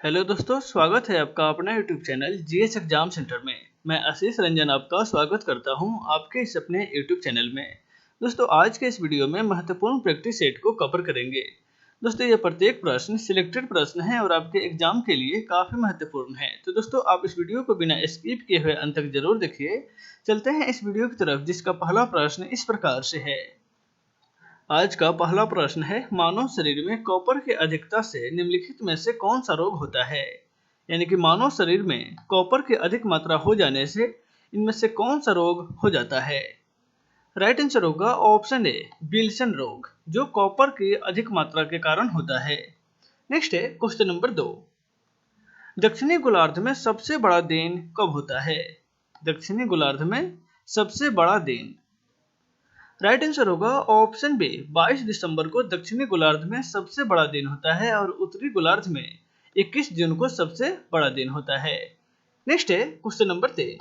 Hello दोस्तों, स्वागत है आपका अपना YouTube channel GS exam centre में। मैं आशीष रंजन आपका स्वागत करता हूं आपके इस अपने यूट्यूब चैनल में। दोस्तों, आज के इस वीडियो में महत्वपूर्ण प्रैक्टिस सेट को कवर करेंगे। दोस्तों, ये प्रत्येक प्रश्न सिलेक्टेड प्रश्न है और आपके एग्जाम के लिए काफ़ी महत्वपूर्ण है। तो दोस्तों, आप इस वीडियो को बिना स्किप किए हुए अंत तक जरूर देखिए। चलते हैं इस वीडियो की तरफ, जिसका पहला प्रश्न इस प्रकार से है। आज का पहला प्रश्न है, मानव शरीर में कॉपर की अधिकता से निम्नलिखित में से कौन सा रोग होता है। यानी कि मानव शरीर में कॉपर की अधिक मात्रा हो जाने से इनमें से कौन सा रोग हो जाता है। राइट आंसर होगा ऑप्शन ए, विल्सन रोग, जो कॉपर की अधिक मात्रा के कारण होता है। नेक्स्ट है क्वेश्चन नंबर 2। दक्षिणी गोलार्ध में सबसे बड़ा दिन कब होता है। दक्षिणी गोलार्ध में सबसे बड़ा दिन। राइट आंसर होगा ऑप्शन बी, 22 दिसंबर को दक्षिणी गोलार्ध में सबसे बड़ा दिन होता है और उत्तरी गोलार्ध में 21 जून को सबसे बड़ा दिन होता है। नेक्स्ट है क्वेश्चन नंबर 3।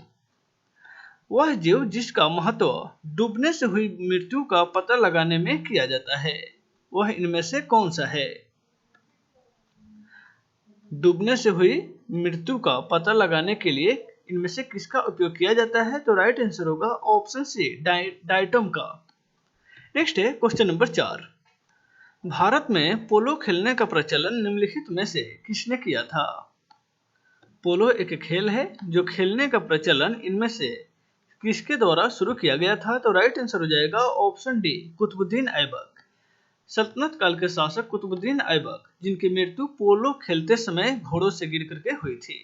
वह जीव जिसका महत्व डूबने से हुई मृत्यु का पता लगाने में किया जाता है, वह इनमें से कौन सा है। डूबने से हुई मृत्यु का पता लगाने के लिए इनमें से किसका उपयोग किया जाता है। तो राइट आंसर होगा ऑप्शन सी, डायटम का। नेक्स्ट है क्वेश्चन नंबर 4। भारत में पोलो खेलने का प्रचलन निम्नलिखित में से किसने किया था। पोलो एक खेल है जो खेलने का प्रचलन इनमें से किसके द्वारा शुरू किया गया था। तो राइट आंसर हो जाएगा ऑप्शन डी, कुतुबुद्दीन ऐबक। सल्तनत काल के शासक कुतुबुद्दीन ऐबक, जिनकी मृत्यु पोलो खेलते समय घोड़ों से गिर करके हुई थी।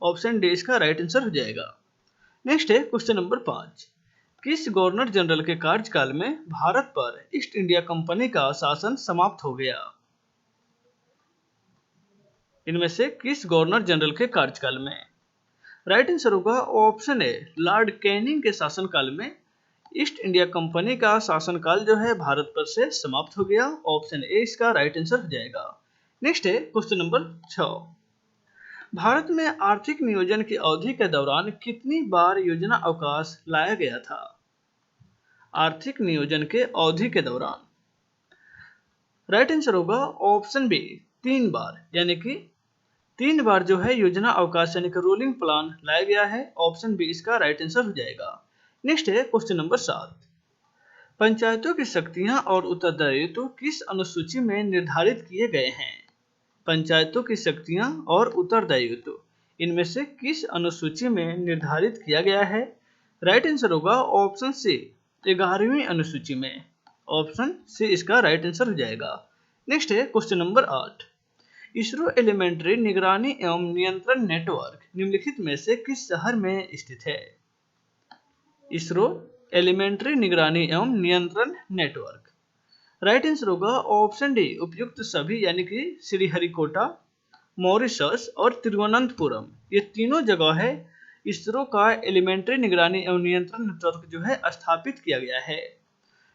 ऑप्शन डी इसका राइट आंसर हो जाएगा। नेक्स्ट है क्वेश्चन नंबर 5। किस गवर्नर जनरल के कार्यकाल में भारत पर ईस्ट इंडिया कंपनी का शासन समाप्त हो गया। इनमें से किस गवर्नर जनरल के कार्यकाल में। राइट आंसर होगा ऑप्शन ए, लॉर्ड कैनिंग के शासनकाल में ईस्ट इंडिया कंपनी का शासनकाल जो है भारत पर से समाप्त हो गया। ऑप्शन ए इसका राइट आंसर हो जाएगा। नेक्स्ट है क्वेश्चन नंबर 6। भारत में आर्थिक नियोजन की अवधि के दौरान कितनी बार योजना अवकाश लाया गया था। आर्थिक नियोजन के अवधि के दौरान। राइट आंसर होगा ऑप्शन बी, 3 बार। यानी कि 3 बार जो है योजना अवकाश यानी कि रोलिंग प्लान लाया गया है। ऑप्शन बी इसका राइट आंसर हो जाएगा। नेक्स्ट है क्वेश्चन नंबर 7। पंचायतों की शक्तियां और उत्तरदायित्व किस अनुसूची में निर्धारित किए गए हैं। पंचायतों की शक्तियां और उत्तरदायित्व इनमें से किस अनुसूची में निर्धारित किया गया है। राइट आंसर होगा ऑप्शन सी, 11वीं अनुसूची में। ऑप्शन सी इसका राइट आंसर हो जाएगा। नेक्स्ट है क्वेश्चन नंबर 8। इसरो एलिमेंट्री निगरानी एवं नियंत्रण नेटवर्क निम्नलिखित में से किस शहर में स्थित है। इसरो एलिमेंट्री निगरानी एवं नियंत्रण नेटवर्क। राइट आंसर होगा ऑप्शन डी, उपयुक्त सभी, यानी कि श्रीहरिकोटा, मॉरिशस और तिरुवनंतपुरम, ये तीनों जगह है इसरो का एलिमेंट्री निगरानी एवं नियंत्रण नेटवर्क जो है स्थापित किया गया है।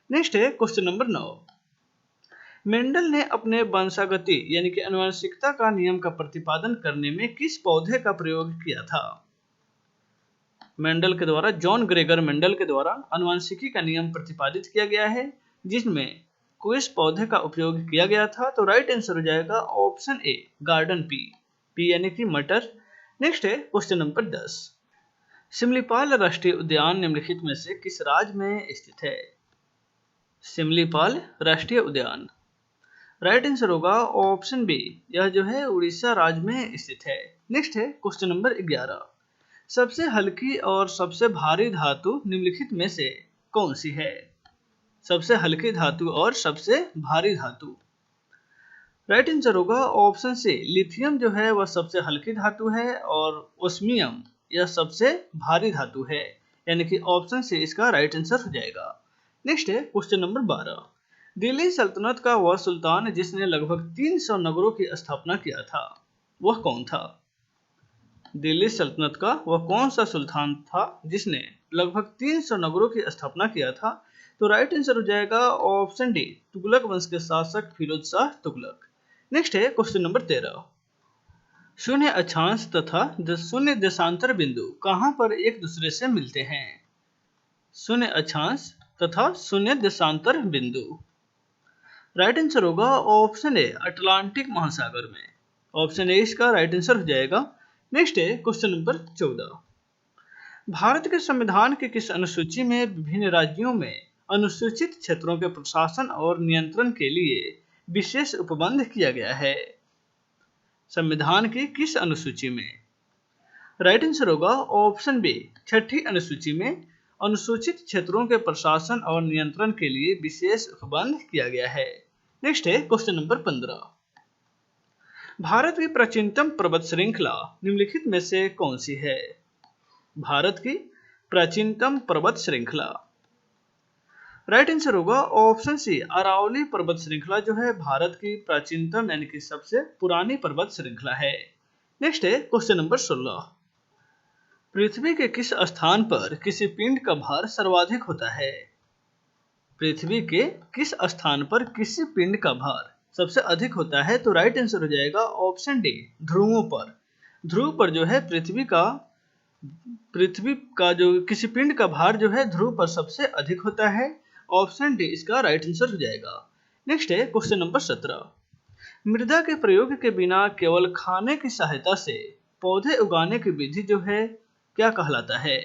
नेक्स्ट है क्वेश्चन नंबर 9। मेंडल ने अपने वंशागति यानी कि आनुवंशिकता का नियम का प्रतिपादन करने में किस पौधे का प्रयोग किया था। मेंडल के द्वारा, जॉन ग्रेगर मेंडल के द्वारा आनुवंशिकी का नियम प्रतिपादित किया गया है, जिसमें किस पौधे का उपयोग किया गया था। तो राइट आंसर हो जाएगा ऑप्शन ए, गार्डन पी यानी कि मटर। नेक्स्ट है क्वेश्चन नंबर 10। सिमलीपाल राष्ट्रीय उद्यान निम्नलिखित में से किस राज्य में स्थित है। सिमलीपाल राष्ट्रीय उद्यान। राइट आंसर होगा ऑप्शन बी, यह जो है उड़ीसा राज्य में स्थित है। नेक्स्ट है क्वेश्चन नंबर 11। सबसे हल्की और सबसे भारी धातु निम्नलिखित में से कौन सी है। सबसे हल्की धातु और सबसे भारी धातु। राइट आंसर होगा ऑप्शन सी, लिथियम जो है वह सबसे हल्की धातु है और ओस्मियम यह सबसे भारी धातु है। यानी कि ऑप्शन सी इसका राइट आंसर हो जाएगा। नेक्स्ट है क्वेश्चन नंबर 12। दिल्ली सल्तनत का वह सुल्तान जिसने लगभग 300 नगरों की स्थापना किया था, वह कौन था। दिल्ली सल्तनत का वह कौन सा सुल्तान था जिसने लगभग 300 नगरों की स्थापना किया था। तो राइट आंसर हो जाएगा ऑप्शन डी, तुगलक वंश के शासक फिरोज शाह तुगलक। नेक्स्ट है क्वेश्चन नंबर 13। शून्य अक्षांश तथा शून्य देशांतर बिंदु कहां पर एक दूसरे से मिलते हैं। शून्य अक्षांश तथा शून्य देशांतर बिंदु। राइट आंसर होगा ऑप्शन ए, अटलांटिक महासागर में। ऑप्शन ए इसका राइट आंसर हो जाएगा। नेक्स्ट है क्वेश्चन नंबर 14। भारत के संविधान की किस अनुसूची में विभिन्न राज्यों में अनुसूचित क्षेत्रों के प्रशासन और नियंत्रण के लिए विशेष उपबंध किया गया है? संविधान की किस अनुसूची में? राइट आंसर होगा ऑप्शन बी, छठी अनुसूची में अनुसूचित क्षेत्रों के प्रशासन और नियंत्रण के लिए विशेष उपबंध किया गया है। नेक्स्ट है क्वेश्चन नंबर 15। भारत की प्राचीनतम पर्वत श्रृंखला निम्नलिखित में से कौन सी है? भारत की प्राचीनतम पर्वत श्रृंखला। राइट आंसर होगा ऑप्शन सी, अरावली पर्वत श्रृंखला जो है भारत की प्राचीनतम यानी कि सबसे पुरानी पर्वत श्रृंखला है। नेक्स्ट है क्वेश्चन नंबर 16। पृथ्वी के किस स्थान पर किसी पिंड का भार सर्वाधिक होता है? पृथ्वी के किस स्थान पर किसी पिंड का भार सबसे अधिक होता है? तो राइट आंसर हो जाएगा ऑप्शन डी, ध्रुवों पर। ध्रुव पर जो है पृथ्वी का जो किसी पिंड का भार जो है ध्रुव पर सबसे अधिक होता है। ऑप्शन डी इसका राइट आंसर हो जाएगा। नेक्स्ट है क्वेश्चन नंबर 17। मृदा के प्रयोग के बिना केवल खाने की सहायता से पौधे उगाने की विधि जो है क्या कहलाता है?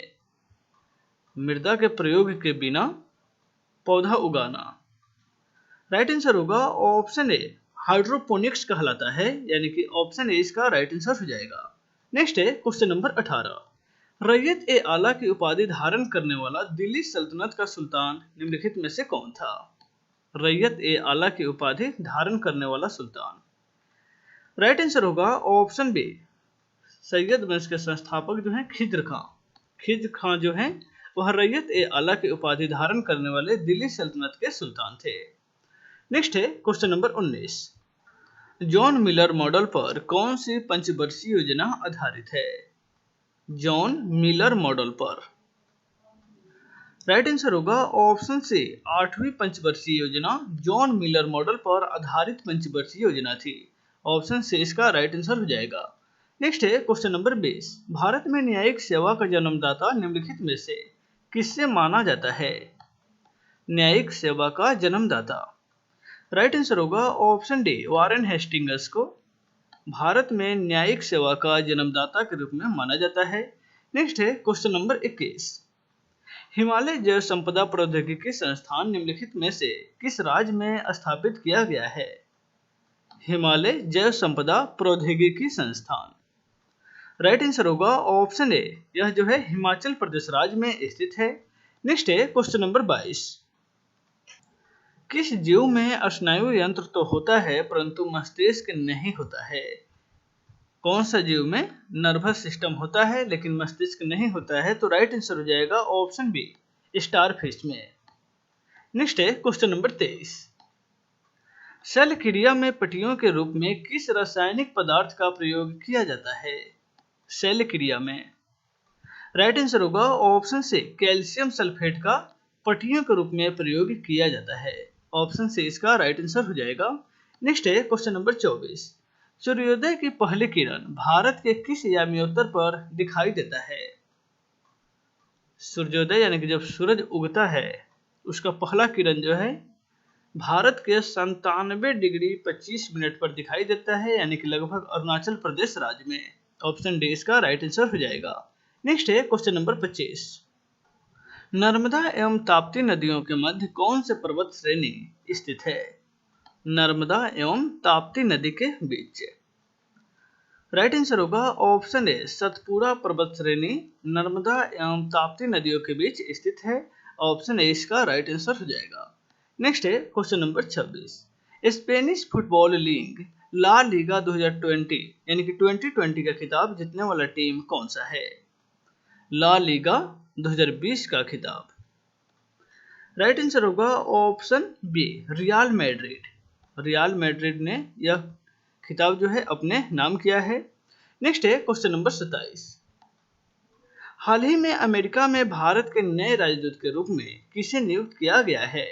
मृदा के प्रयोग के बिना पौधा उगाना। राइट आंसर होगा ऑप्शन ए, हाइड्रोपोनिक्स कहलाता है, यानी कि ऑप्शन ए इसका राइट आंसर हो जाएगा। नेक्स्ट है क्वेश्चन नंबर 18। रैयत ए आला की उपाधि धारण करने वाला दिल्ली सल्तनत का सुल्तान निम्नलिखित में से कौन था? रैयत ए आला की उपाधि धारण करने वाला सुल्तान। राइट आंसर होगा ऑप्शन बी, सैयद वंश के संस्थापक जो हैं खिज्र खां। खिज्र खां जो हैं वह रैयत ए आला की उपाधि धारण करने वाले दिल्ली सल्तनत के सुल्तान थे। नेक्स्ट है question number 19। John Miller model पर कौन सी पंचवर्षीय योजना आधारित है? जॉन मिलर मॉडल पर। राइट आंसर होगा ऑप्शन सी, 8वीं पंचवर्षीय योजना जॉन मिलर मॉडल पर आधारित पंचवर्षीय योजना थी। ऑप्शन सी इसका राइट आंसर हो जाएगा। नेक्स्ट है क्वेश्चन नंबर 20। भारत में न्यायिक सेवा का जन्मदाता निम्नलिखित में से किससे माना जाता है? न्यायिक सेवा का जन्मदाता। राइट आंसर होगा ऑप्शन डी, वारेन हेस्टिंग्स को भारत में न्यायिक सेवा का जन्मदाता के रूप में माना जाता है। नेक्स्ट है क्वेश्चन नंबर 21। हिमालय जैव संपदा प्रौद्योगिकी संस्थान निम्नलिखित में से किस राज्य में स्थापित किया गया है? हिमालय जैव संपदा प्रौद्योगिकी संस्थान। राइट आंसर होगा ऑप्शन ए, यह जो है हिमाचल प्रदेश राज्य में स्थित है। नेक्स्ट है क्वेश्चन नंबर 22। किस जीव में स्नायु यंत्र तो होता है परंतु मस्तिष्क नहीं होता है? कौन सा जीव में नर्वस सिस्टम होता है लेकिन मस्तिष्क नहीं होता है? तो राइट आंसर हो जाएगा ऑप्शन बी, स्टारफिश में। नेक्स्ट है क्वेश्चन नंबर 23। शल्य क्रिया में पट्टियों के रूप में किस रासायनिक पदार्थ का प्रयोग किया जाता है? शल्य क्रिया में। राइट आंसर होगा ऑप्शन सी, कैल्शियम सल्फेट का पट्टियों के रूप में प्रयोग किया जाता है। ऑप्शन सी इसका राइट आंसर हो जाएगा। नेक्स्ट है क्वेश्चन नंबर 24। सूर्योदय की पहली किरण भारत के किस याम्योत्तर पर दिखाई देता है? सूर्योदय यानी कि जब सूरज उगता है उसका पहला किरण जो है भारत के 97 डिग्री 25 मिनट पर दिखाई देता है, यानी कि लगभग अरुणाचल प्रदेश राज्य में। ऑप्शन डी इसका राइट आंसर हो जाएगा। नेक्स्ट है क्वेश्चन नंबर 25। नर्मदा एवं ताप्ती नदियों के मध्य कौन से पर्वत श्रेणी स्थित है? नर्मदा एवं ताप्ती नदी के बीच। राइट आंसर होगा ऑप्शन ए, सतपुड़ा पर्वत श्रेणी नर्मदा एवं ताप्ती नदियों के बीच स्थित है। ऑप्शन ए इसका राइट आंसर हो जाएगा। नेक्स्ट है question number 26। Spanish football league La Liga 2020 यानी कि 2020 का खिताब जीतने वाला टीम कौन सा है? ला लीगा 2020 का खिताब। राइट आंसर होगा option B, Real Madrid. Real Madrid ने यह खिताब जो है अपने नाम किया है। नेक्स्ट है क्वेश्चन नंबर 27। हाल ही में अमेरिका में भारत के नए राजदूत के रूप में किसे नियुक्त किया गया है?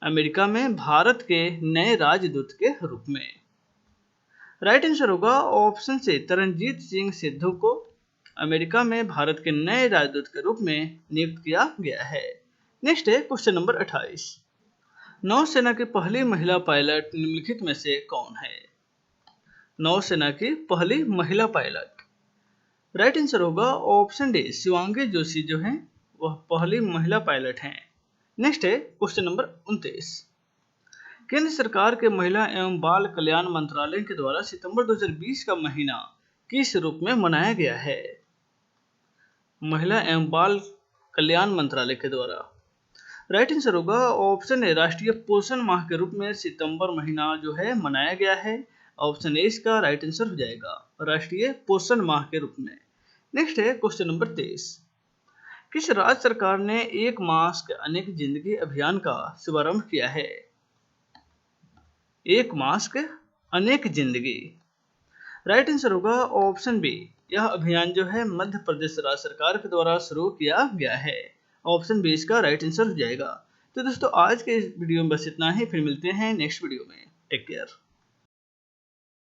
अमेरिका में भारत के नए राजदूत के रूप में। राइट आंसर होगा ऑप्शन से, तरनजीत सिंह सिद्धू को अमेरिका में भारत के नए राजदूत के रूप में नियुक्त किया गया है। नेक्स्ट है क्वेश्चन नंबर 28। नौसेना की पहली महिला पायलट निम्नलिखित में से कौन है? नौसेना की पहली महिला पायलट। राइट आंसर होगा ऑप्शन डी, शिवांगी जोशी जो है वह पहली महिला पायलट हैं। नेक्स्ट है क्वेश्चन नंबर 29। केंद्र सरकार के महिला एवं बाल कल्याण मंत्रालय के द्वारा सितंबर 2020 का महीना किस रूप में मनाया गया है? महिला एवं बाल कल्याण मंत्रालय के द्वारा। राइट आंसर होगा ऑप्शन ए, राष्ट्रीय पोषण माह के रूप में सितंबर महीना जो है मनाया गया है। ऑप्शन ए इसका राइट आंसर हो जाएगा, राष्ट्रीय पोषण माह के रूप में। नेक्स्ट है क्वेश्चन नंबर 23। किस राज्य सरकार ने एक मास्क अनेक जिंदगी अभियान का शुभारंभ किया है? एक मास्क अनेक जिंदगी। राइट आंसर होगा ऑप्शन बी, यह अभियान जो है मध्य प्रदेश राज्य सरकार के द्वारा शुरू किया गया है। ऑप्शन बी इसका राइट आंसर हो जाएगा। तो दोस्तों आज के इस वीडियो में बस इतना ही, फिर मिलते हैं नेक्स्ट वीडियो में। Take care.